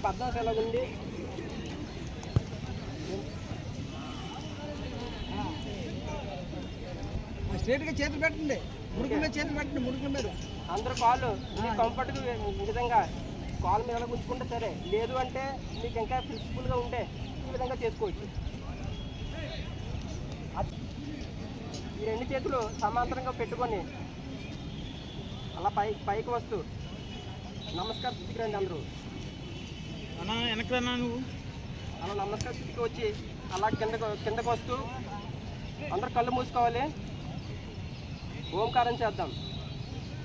పద్దాసు ఎలా ఉంది స్ట్రేట్గా చేతులు పెట్టండి, ముడుకుల మీద చేతులు పెట్టండి, ముడుకుల మీద అందరూ కాళ్ళు కంఫర్ట్గా ఈ విధంగా కాలు మీద ఉంచుకుంటే సరే, లేదు అంటే మీకు ఇంకా ఫ్లెక్సిబుల్గా ఉంటే ఈ విధంగా చేసుకోవచ్చు. ఈ రెండు చేతులు సమాంతరంగా పెట్టుకొని అలా పైకి వస్తూ నమస్కార స్థితికి రండి. అందరూ వెనకన్నా నువ్వు అలా నమస్కార స్థితికి వచ్చి అలా కిందకు వస్తూ అందరూ కళ్ళు మూసుకోవాలి. ఓంకారం చేద్దాం.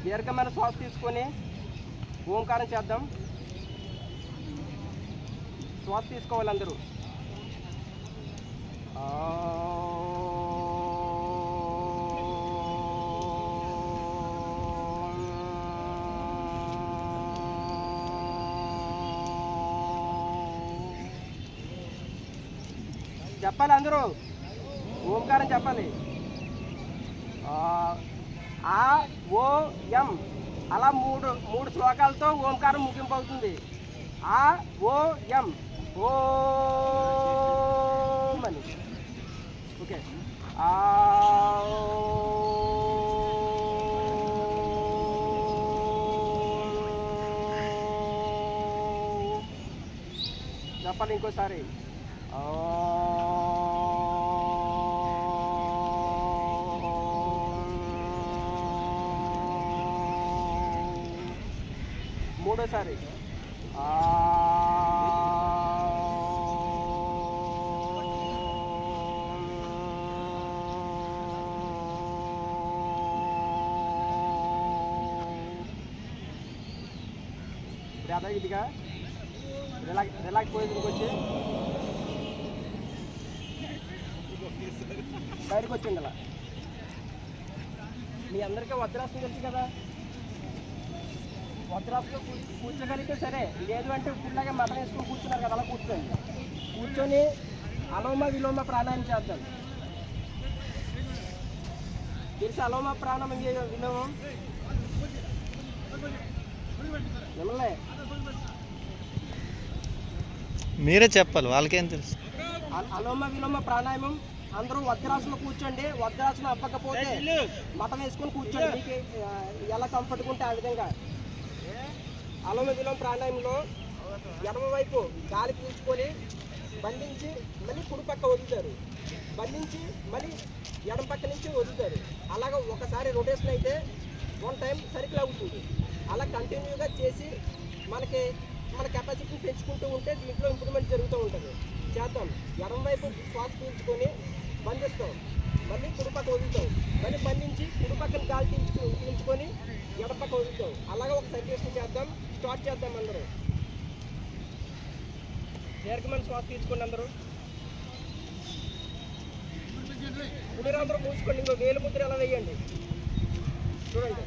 దీర్ఘమైన శ్వాస తీసుకొని ఓంకారం చేద్దాం. శ్వాస తీసుకోవాలి అందరూ. చెప్పాలి అందరూ, ఓంకారం చెప్పాలి. ఆ ఓ ఎం అలా మూడు శ్లోకాలతో ఓంకారం ముగింపు అవుతుంది. ఆ ఓ ఎం ఓం అని. ఓకే. చెప్పాలి ఇంకోసారి. మూడోసారి ఇదిగా రిలాక్స్ పొజిషన్కి వచ్చి బయటకు వచ్చింది. అలా మీ అందరికీ వజ్రాసనం తెలుసు కదా. వజ్రాసనం కూర్చోగలిగితే సరే, లేదు అంటే ఇప్పుడులాగే మటన్ వేసుకొని కూర్చున్నారు కదా, అలా కూర్చొని అలోమ విలోమ ప్రాణాయామం చేద్దాం. తెలిసి అలోమ ప్రాణాయామం విలోమం మిమ్మల్ని మీరే చెప్పాలి, వాళ్ళకేం తెలుసు. అలోమ విలోమ ప్రాణాయామం అందరూ వజ్రాసనం కూర్చోండి. వజ్రాసనం అవ్వకపోతే మటన్ వేసుకొని కూర్చోండి. మీకు ఎలా కంఫర్ట్గా ఉంటే ఆ విధంగా. అలోమ విలోమ ప్రాణాయామంలో ఎడమ వైపు గాలి పీల్చుకొని బంధించి మళ్ళీ కుడి పక్క వదులుతారు, బంధించి మళ్ళీ ఎడమ పక్క నుంచి వదులుతారు. అలాగ ఒకసారి రొటేషన్ అయితే 1 టైం సర్కిల్ అవుతుంది. అలా కంటిన్యూగా చేసి మన కెపాసిటీని పెంచుకుంటూ ఉంటే దీంట్లో ఇంప్రూవ్మెంట్ జరుగుతూ ఉంటుంది. చేద్దాం. ఎడమ వైపు శ్వాస పీల్చుకొని బంధిస్తాం, మళ్ళీ కుడిపక్క వదులుతాం, మళ్ళీ బంధించి కుడిపక్కన గాలి పీల్చుకొని ఎడపక్క వదులుతాం. అలాగే ఒక సర్క్యులేషన్ చేద్దాం. స్టార్ట్ చేద్దాం. అందరూ దీర్ఘమైన శ్వాస తీసుకోండి. అందరూ అందరూ మూసుకోండి. ఇంకో వేలు ముద్ర ఎలా వేయండి చూడండి.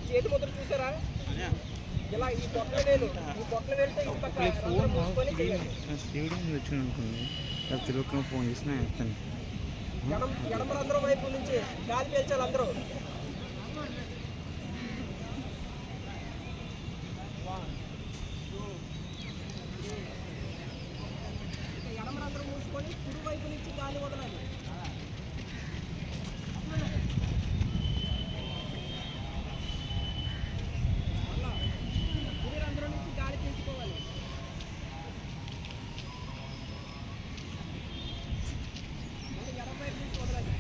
చేతి ముద్ర చూసారా? ఇలా ఈ పొట్ల వేలు వెళ్తే ఈ పక్క మూసుకొని ఫోన్ చేసిన ఎడమలందరూ వైపు నుంచి గాలి పీల్చాలి. అందరూ ఎడమలందరూ మూసుకొని కుడి వైపు నుంచి గాలి వదలాలి. అందరూ నుంచి గాలి పీల్చుకోవాలి. ఎడమ వైపు నుంచి వదలాలి.